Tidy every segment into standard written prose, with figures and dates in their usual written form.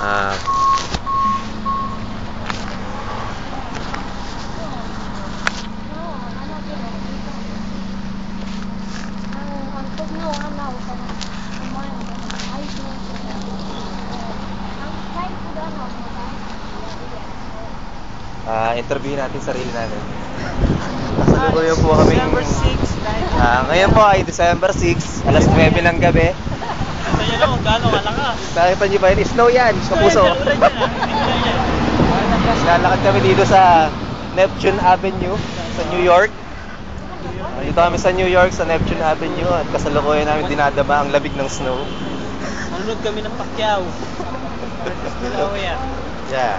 Ah, interview natin sarili natin. Kasalukuyan po kami. December 6, Ngayon po ay December 6, alas 9 ng gabi. Kaya lang kung gaano kalakas. Nakita niyo ba yun? Snow yan, kapuso. Lalakad kami dito sa Neptune Avenue sa New York. Dito kami sa New York sa Neptune Avenue at kasalukuyan namin dinadama ang labig ng snow. Manunod kami ng Pacquiao. Yeah.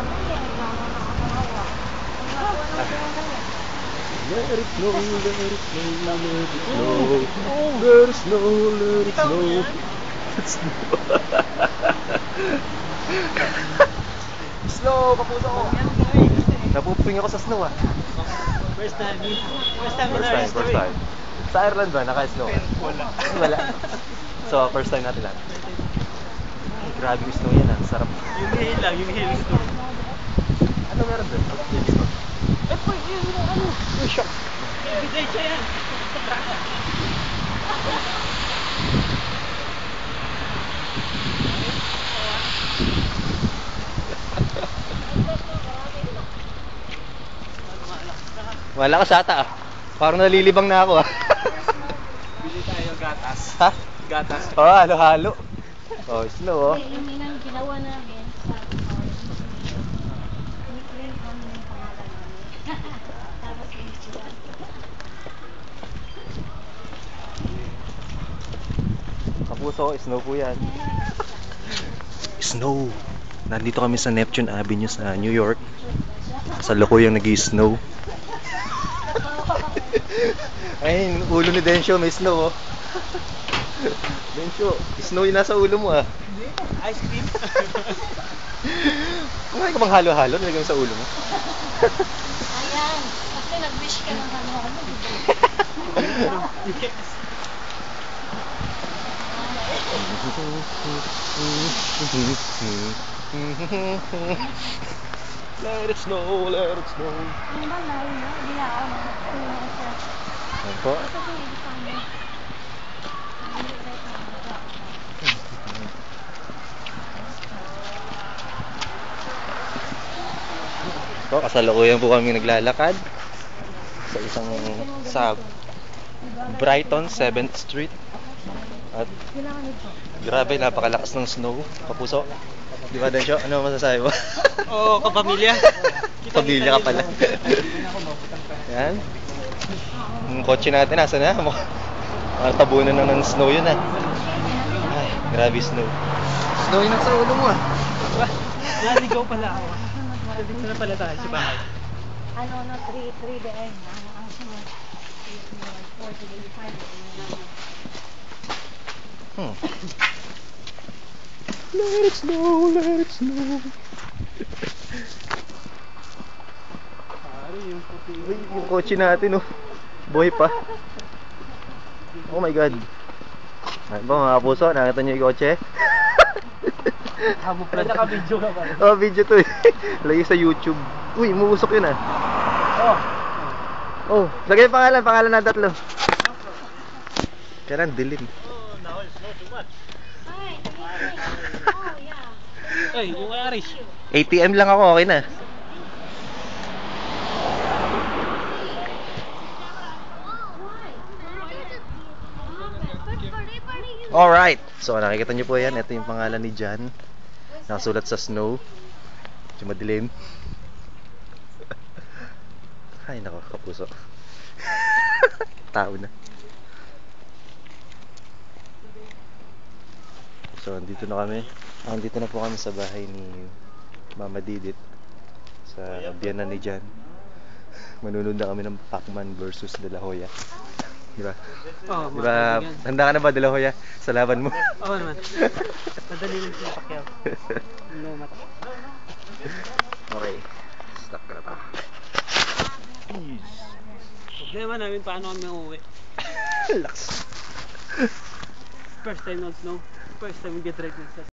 Let it snow, let it snow, let it snow. Let it snow, let it snow. Snow, kapuso ko. Napuping ako sa snow ah. First time in our First history. time. Sa Ireland ba? Naka-snow ka? Wala. So, first time natin lang. Ay, grabe yung snow yan ah. Sarap. Yung hail lang, yung hailstorm. Ano meron doon? Eh, po, yun, ano? Yung shock. Ebidensya yan. Wala ka sata ah. Parang nalilibang na ako ah. Bili tayo gatas. Ha? Gatas. Oh, halo-halo. Oh, snow oh. Yung minang ginawa namin sa nickname kami ng pangalan namin. Tapos yung sila. Kapuso, snow po yan. Snow. Nandito kami sa Neptune Avenue sa New York. Sa lukuyang nag-i-snow. Ay, ulo ni Densyo may snow oh. Densyo, snow yung nasa ulo mo ah. Ice cream. Kumain ka bang halo-halo nilagay mo sa ulo mo? Ayan, kasi nag-wish ka ng ano-ano. Yes. Let it snow, let it snow. Ano ba na yun? Hindi na ako. Ano po? Ito po yung isang mo. So, kasalukuyan po kami naglalakad sa Brighton 7th Street. At grabe, napakalakas ng snow, kapuso. Di ba, Densyo? Ano masasabi mo? Oo, kapamilya. Pamilya ka pala. Yan. Yung kotse natin, nasa na? Parang tabunan na ng snow yun ah. Ay, grabe snow. Snow yun sa ulo mo ah. Naligaw pala ako. Dito na pala tayo sa bahay. Ano, 3 day. Ang sunod. 40 day, 5 day. Let it snow, let it snow. Yung puti. Uy, yung kotse natin oh. Buhay pa. Oh my god. Ay ba mga puso, nakita niyo yung kotse? Habo pala. Naka-video ka pa. Oh, video to eh. Lagay sa YouTube. Uy, umuusok yun ah. Oh. Oh, lagay pangalan na tatlo. Kailan dilim. Oh, now it's not too much. Ay, oh yeah. Ay, yung Irish. ATM lang ako, okay na. Alright, so nakikita nyo po yan. Ito yung pangalan ni John. Nakasulat sa snow. Medyo madilim. Ay nako, kapuso. Tao na. So andito na kami. Andito na po kami sa bahay ni Mama Didit sa biyanan ni John. Manunod na kami ng Pacman versus De La Hoya. Diba? Oh, Diba? Handa ka na ba, De La Hoya? Sa laban mo? Oo naman. Madali lang siya Pacquiao. No mata. Okay. Stop ka na pa. Problema namin paano kami uuwi. Relax. First time not snow. First time we get right